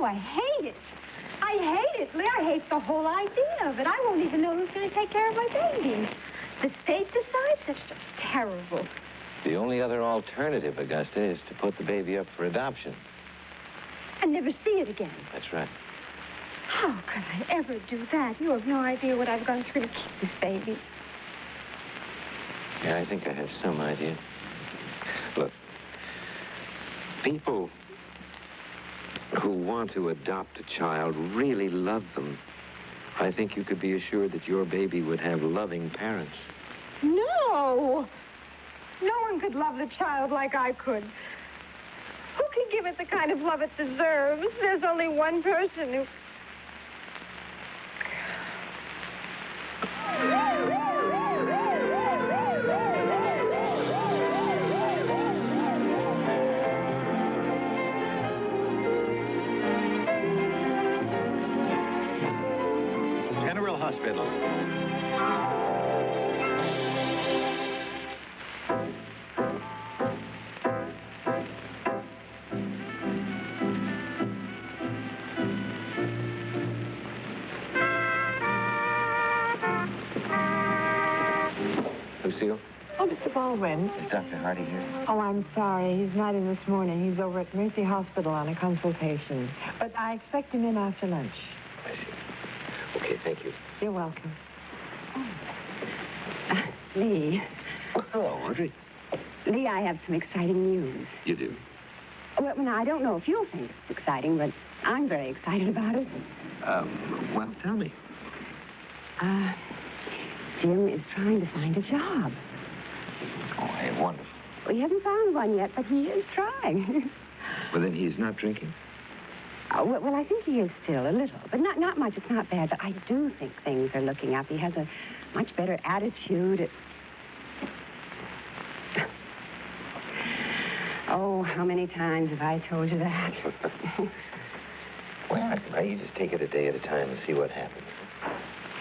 I hate it. I hate it, Lee. I hate the whole idea of it. I won't even know who's going to take care of my baby. The state decides? That's just terrible. The only other alternative, Augusta, is to put the baby up for adoption. And never see it again. That's right. How could I ever do that? You have no idea what I've gone through to keep this baby. Yeah, I think I have some idea. Look, people who want to adopt a child really love them. I think you could be assured that your baby would have loving parents. No! No one could love the child like I could. Who can give it the kind of love it deserves? There's only one person who... General Hospital. Lucille, Oh, Mr. Baldwin. is Dr. Hardy here? Oh, I'm sorry. He's not in this morning. He's over at Mercy Hospital on a consultation. But I expect him in after lunch. I see. Okay, thank you. You're welcome. Lee. Hello, Audrey. Lee, I have some exciting news. You do? Well, now, I don't know if you'll think it's exciting, but I'm very excited about it. Well, tell me. Jim is trying to find a job. Oh, hey, wonderful. Well, he hasn't found one yet, but he is trying. Well, then he's not drinking? Well, I think he is still, a little. But not much. It's not bad. But I do think things are looking up. He has a much better attitude. Oh, how many times have I told you that? Well, you just take it a day at a time and see what happens.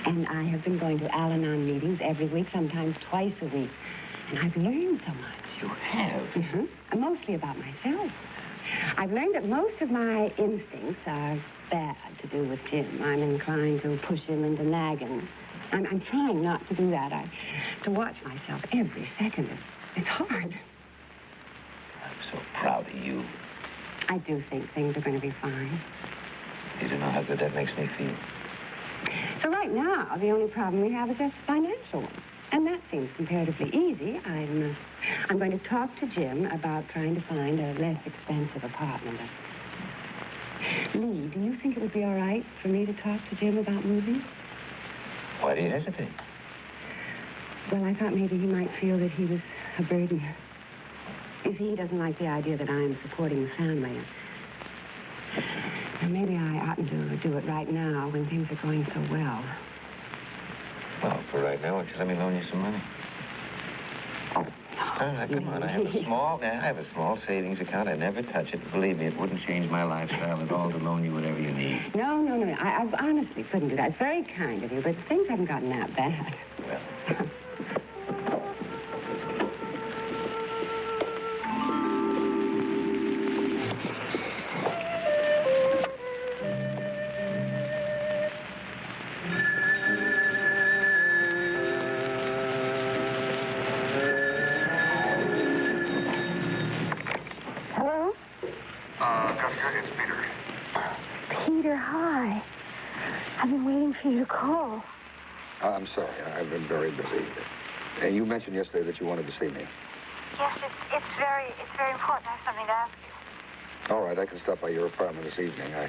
And I have been going to Al-Anon meetings every week, sometimes twice a week. And I've learned so much. You have? Mm-hmm. And mostly about myself. I've learned that most of my instincts are bad to do with Jim. I'm inclined to push him into nagging. I'm trying not to do that. To watch myself every second. It's hard. I'm so proud of you. I do think things are going to be fine. You don't know how good that makes me feel. So right now, the only problem we have is a financial one. And that seems comparatively easy. I'm going to talk to Jim about trying to find a less expensive apartment. Lee, do you think it would be all right for me to talk to Jim about moving? Why do you hesitate? Well, I thought maybe he might feel that he was a burden. You see, he doesn't like the idea that I'm supporting the family. And maybe I oughtn't to do it right now when things are going so well. Well, for right now, why don't you let me loan you some money? Oh, Now, come on, I have a small savings account. I never touch it. Believe me, it wouldn't change my lifestyle at all to loan you whatever you need. No. I honestly couldn't do that. It's very kind of you, but things haven't gotten that bad. Well... It's Peter. Peter, hi. I've been waiting for you to call. I'm sorry. I've been very busy. And you mentioned yesterday that you wanted to see me. Yes, it's very important. I have something to ask you. All right, I can stop by your apartment this evening. I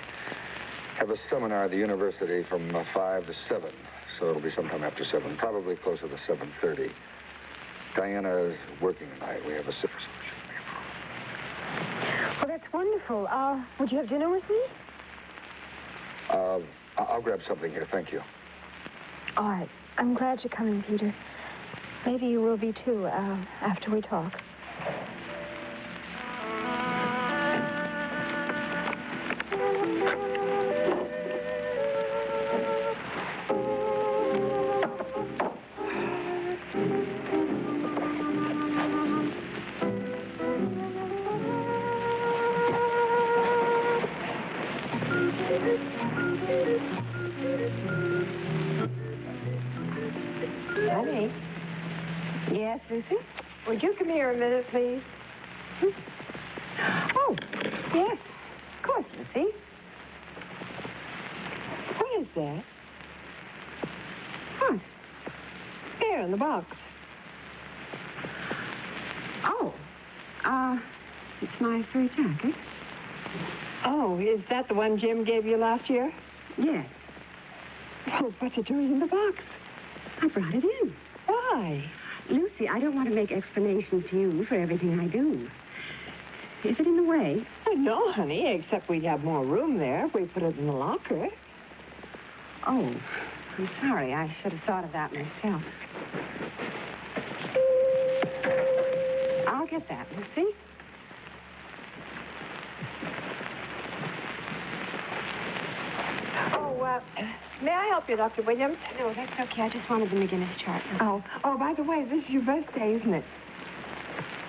have a seminar at the university from 5 to 7, so it'll be sometime after 7, probably closer to 7:30. Diana is working tonight. We have a sitter, so it shouldn't be a problem. Well, that's wonderful. Would you have dinner with me? I'll grab something here. Thank you. All right. I'm glad you're coming, Peter. Maybe you will be, too, after we talk. Lucy. Would you come here a minute, please? Oh, yes. Of course, Lucy. What is that? What? Here in the box. Oh. It's my fur jacket. Oh, is that the one Jim gave you last year? Yes. Well, what's it doing in the box? I brought it in. Why? Lucy, I don't want to make explanations to you for everything I do. Is it in the way? Oh, no, honey, except we'd have more room there if we put it in the locker. Oh, I'm sorry. I should have thought of that myself. I'll get that, Lucy. Oh, may I help you, Dr. Williams? No, that's okay. I just wanted the McGinnis chart. Oh, by the way, this is your birthday, isn't it?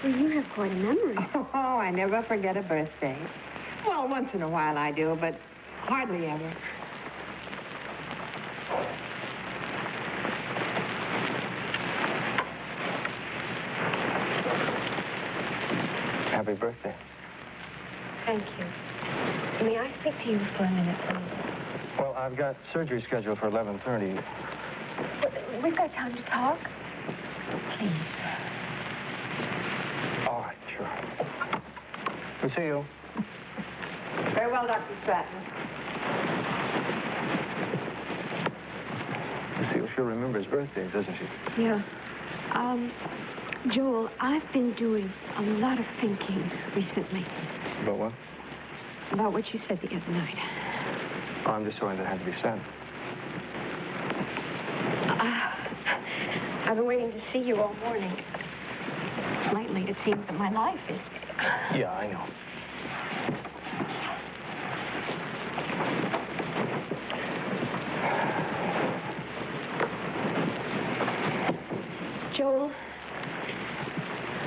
Well, you have quite a memory. Oh, I never forget a birthday. Well, once in a while I do, but hardly ever. Happy birthday. Thank you. May I speak to you for a minute, please? Well, I've got surgery scheduled for 11:30. We've got time to talk. Please. All right, sure. We'll see you. Very well, Dr. Stratton. Lucille sure remembers birthdays, doesn't she? Yeah. Joel, I've been doing a lot of thinking recently About what? about what you said the other night. Oh, I'm just sorry that had to be said. I've been waiting to see you all morning. Lately, it seems that my life is... Yeah, I know.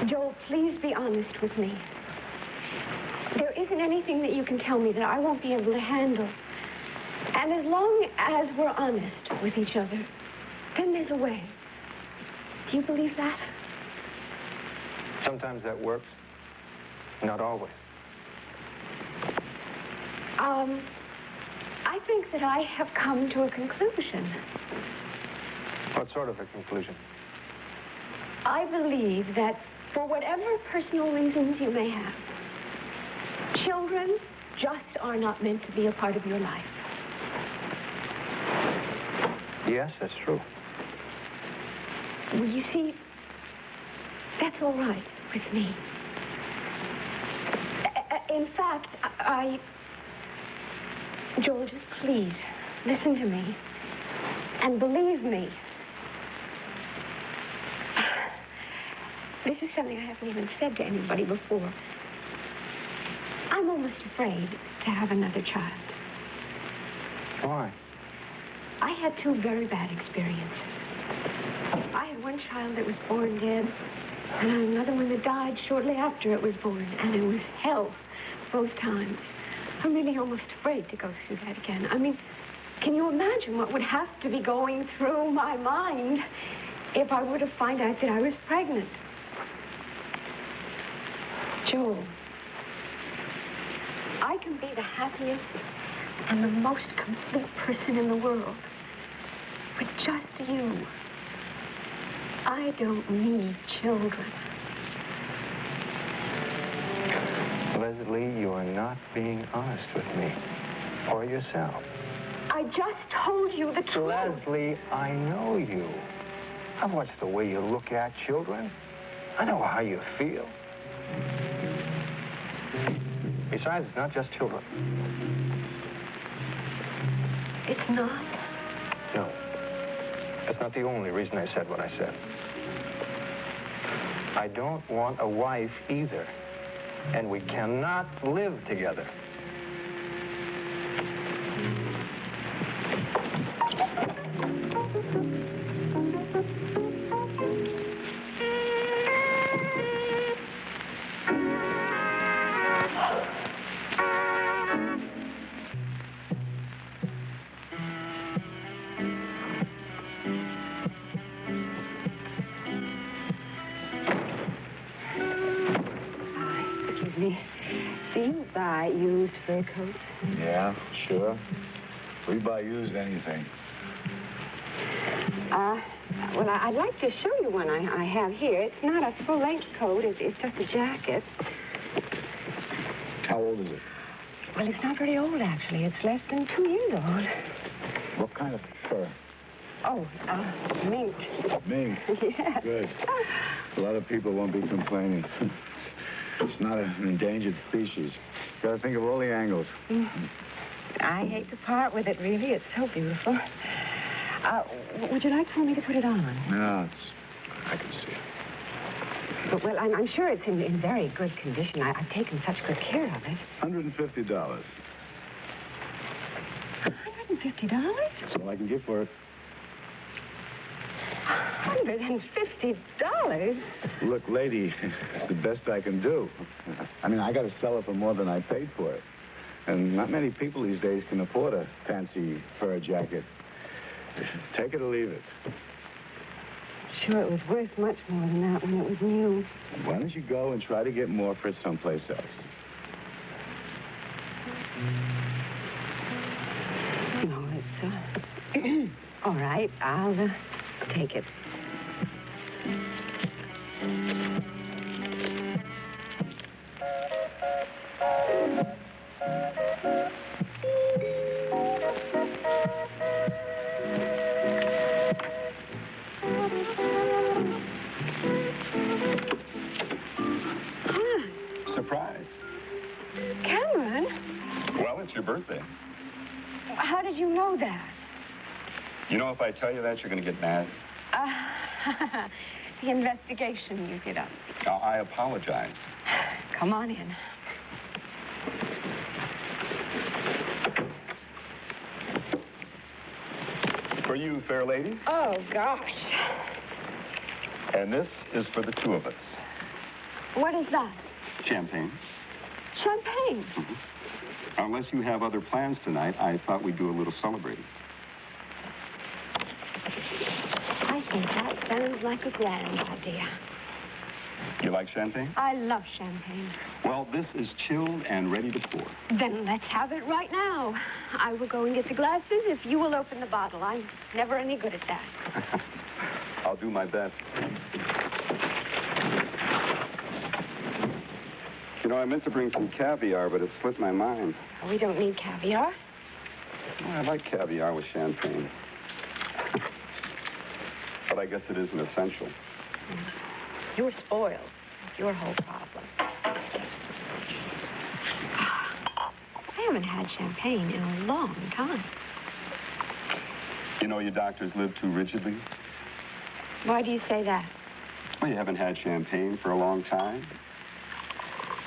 Joel, please be honest with me. There isn't anything that you can tell me that I won't be able to handle. And as long as we're honest with each other, then there's a way. Do you believe that? Sometimes that works. Not always. I think that I have come to a conclusion. What sort of a conclusion? I believe that for whatever personal reasons you may have, children just are not meant to be a part of your life. Yes, that's true. Well, you see, that's all right with me. In fact, Joel, just please listen to me and believe me. This is something I haven't even said to anybody before. I'm almost afraid to have another child. Why? I had two very bad experiences. I had one child that was born dead, and another one that died shortly after it was born, and it was hell both times. I'm really almost afraid to go through that again. I mean, can you imagine what would have to be going through my mind if I were to find out that I was pregnant? Joel, I can be the happiest and the most complete person in the world. But just you. I don't need children. Lesley, you are not being honest with me. Or yourself. I just told you the truth. Lesley, I know you. I've watched the way you look at children. I know how you feel. Besides, it's not just children. It's not? No. That's not the only reason I said what I said. I don't want a wife either. And we cannot live together. buy used fur coats? Yeah, sure. We buy used anything. Well, I'd like to show you one I have here. It's not a full-length coat. It's just a jacket. How old is it? Well, it's not very old, actually. It's less than 2 years old. What kind of fur? Oh, mink. Mink? Yes. Good. A lot of people won't be complaining. It's not an endangered species. Got to think of all the angles. I hate to part with it, really. It's so beautiful. Would you like for me to put it on? No, I can see it. But, well, I'm sure it's in very good condition. I've taken such good care of it. $150. $150? That's all I can give for it. $150? Look, lady, it's the best I can do. I mean, I got to sell it for more than I paid for it. And not many people these days can afford a fancy fur jacket. Take it or leave it. Sure, it was worth much more than that when it was new. Why don't you go and try to get more for it someplace else? No, it's, all right. I'll, take it. Surprise. Cameron, Well, it's your birthday. how did you know that? You know, if I tell you that, you're going to get mad. The investigation you did on me. I apologize. Come on in. For you, fair lady. Oh, gosh. And this is for the two of us. What is that? Champagne. Champagne. Unless you have other plans tonight, I thought we'd do a little celebrating. I think that sounds like a grand idea. You like champagne? I love champagne. Well, this is chilled and ready to pour. Then let's have it right now. I will go and get the glasses if you will open the bottle. I'm never any good at that. I'll do my best. You know, I meant to bring some caviar, but it slipped my mind. We don't need caviar. Well, I like caviar with champagne. But I guess it is an essential. You're spoiled. It's your whole problem. I haven't had champagne in a long time. You know, you doctors live too rigidly. Why do you say that? Well, you haven't had champagne for a long time.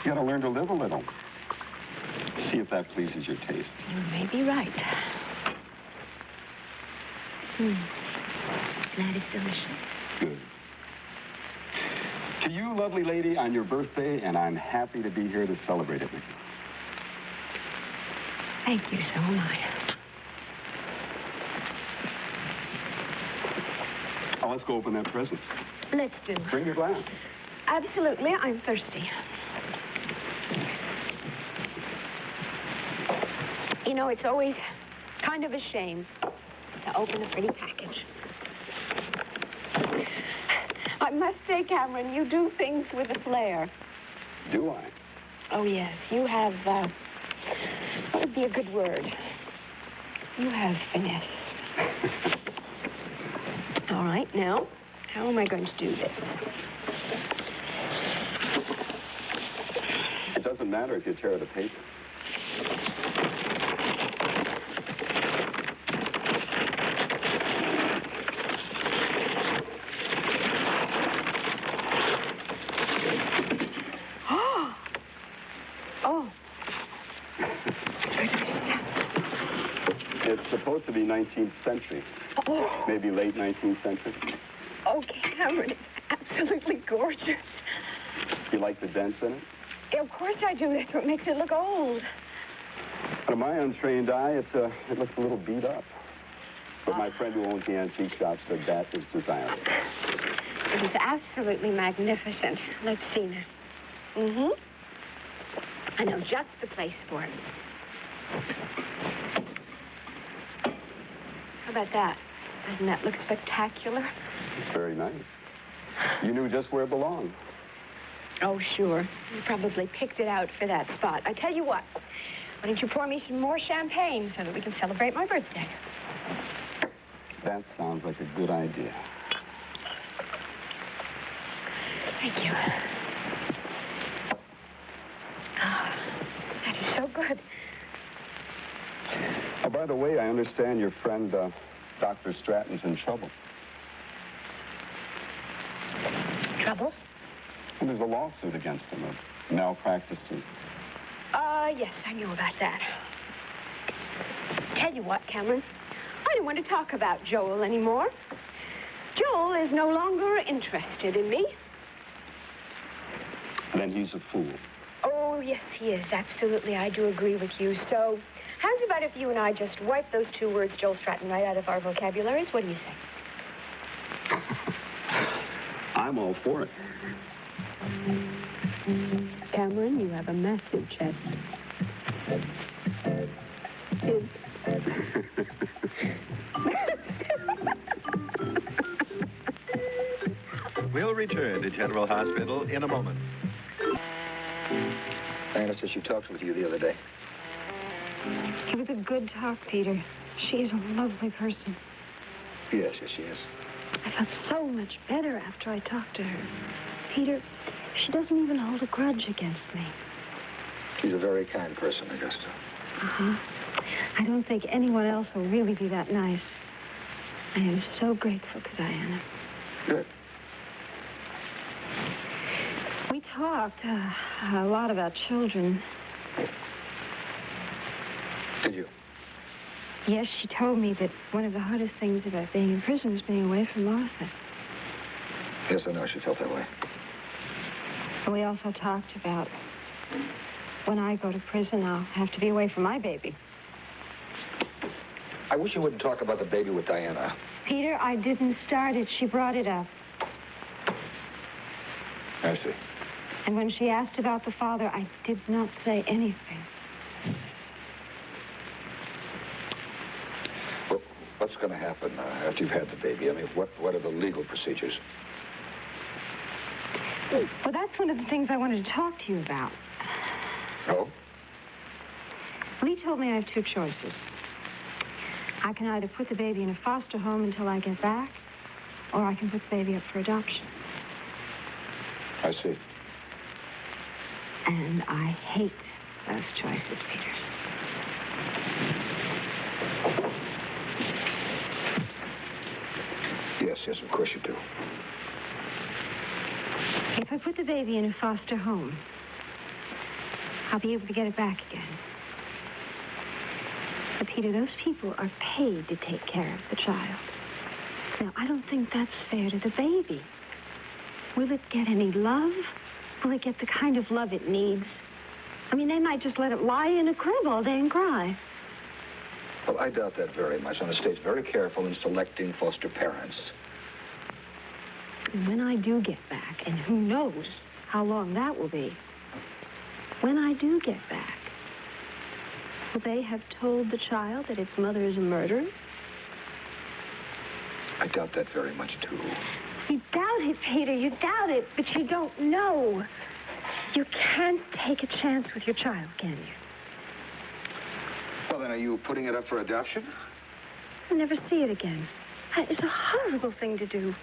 You gotta learn to live a little. See if that pleases your taste. You may be right. That is delicious. Good. To you, lovely lady, on your birthday, and I'm happy to be here to celebrate it with you. Thank you, so am I. Now, let's go open that present. Let's do. Bring your glass. Absolutely, I'm thirsty. You know, it's always kind of a shame to open a pretty package. I must say, Cameron, you do things with a flair. Do I? Oh, yes. You have, what would be a good word? You have finesse. All right, now, how am I going to do this? It doesn't matter if you tear the paper. It's supposed to be 19th century. Oh. Maybe late 19th century. Oh, Cameron, it's absolutely gorgeous. You like the dents in it? Of course I do. That's what makes it look old. To my untrained eye, it looks a little beat up. But my friend who owns the antique shop said that is desirable. It is absolutely magnificent. Let's see now. I know just the place for it. How about that? Doesn't that look spectacular? Very nice. You knew just where it belonged. Oh, sure. You probably picked it out for that spot. I tell you what, why don't you pour me some more champagne so that we can celebrate my birthday? That sounds like a good idea. Thank you. Oh, that is so good. Oh, by the way, I understand your friend, Dr. Stratton's in trouble. Trouble? Well, there's a lawsuit against him, a malpractice suit. Yes, I know about that. Tell you what, Cameron, I don't want to talk about Joel anymore. Joel is no longer interested in me. Then he's a fool. Oh, yes, he is. Absolutely, I do agree with you. So, how's it about if you and I just wipe those two words, Joel Stratton, right out of our vocabularies? What do you say? I'm all for it. Cameron, you have a massive chest. Kids. We'll return to General Hospital in a moment. Diana says she talked with you the other day. It was a good talk, Peter. She's a lovely person. Yes, she is. I felt so much better after I talked to her. Peter, she doesn't even hold a grudge against me. She's a very kind person, Augusta. Uh-huh. I don't think anyone else will really be that nice. I am so grateful to Diana. Good. We talked a lot about children. Did you? Yes, she told me that one of the hardest things about being in prison was being away from Martha. Yes, I know she felt that way. But we also talked about when I go to prison, I'll have to be away from my baby. I wish you wouldn't talk about the baby with Diana. Peter, I didn't start it. She brought it up. I see. And when she asked about the father, I did not say anything. Well, what's going to happen after you've had the baby? I mean, what are the legal procedures? Well, that's one of the things I wanted to talk to you about. Oh? Lee told me I have two choices. I can either put the baby in a foster home until I get back, or I can put the baby up for adoption. I see. And I hate those choices, Peter. Yes, of course you do. If I put the baby in a foster home, I'll be able to get it back again. But, Peter, those people are paid to take care of the child. Now, I don't think that's fair to the baby. Will it get any love? Will it get the kind of love it needs? I mean, they might just let it lie in a crib all day and cry. Well, I doubt that very much. And the state's very careful in selecting foster parents. And when I do get back, and who knows how long that will be, when I do get back, will they have told the child that its mother is a murderer? I doubt that very much, too. You doubt it, Peter. You doubt it, but you don't know. You can't take a chance with your child, can you? Well, then, are you putting it up for adoption? I'll never see it again. It's a horrible thing to do.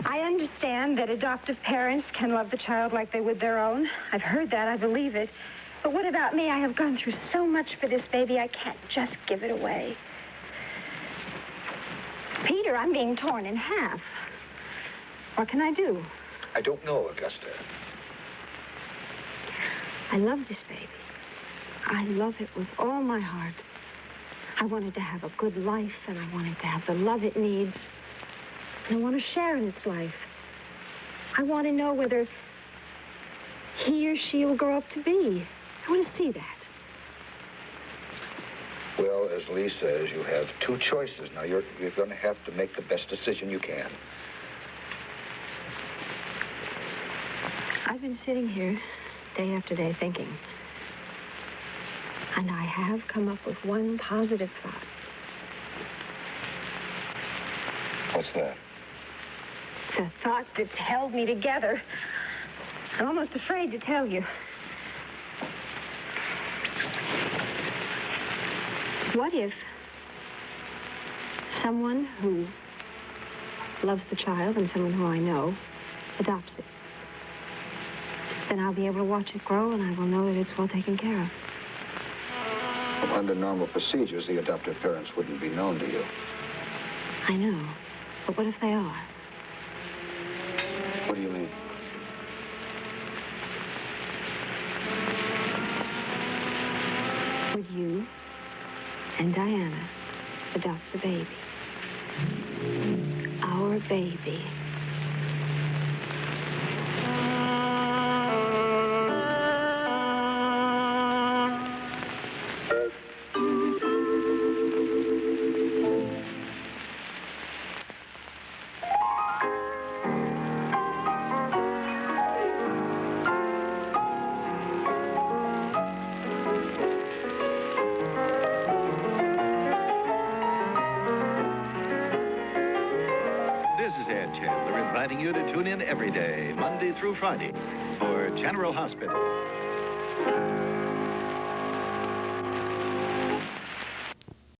I understand that adoptive parents can love the child like they would their own. I've heard that. I believe it. But what about me? I have gone through so much for this baby, I can't just give it away. Peter, I'm being torn in half. What can I do? I don't know, Augusta. I love this baby. I love it with all my heart. I wanted to have a good life, and I wanted to have the love it needs. And I want to share in its life. I want to know whether he or she will grow up to be. I want to see that. Well, as Lee says, you have two choices. Now, you're going to have to make the best decision you can. I've been sitting here day after day thinking. And I have come up with one positive thought. What's that? It's a thought that's held me together. I'm almost afraid to tell you. What if someone who loves the child and someone who I know adopts it? Then I'll be able to watch it grow, and I will know that it's well taken care of. Well, under normal procedures, the adoptive parents wouldn't be known to you. I know. But what if they are? What do you mean? Would you and Diana adopt the baby? Our baby. This is Ed Chandler inviting you to tune in every day, Monday through Friday, for General Hospital.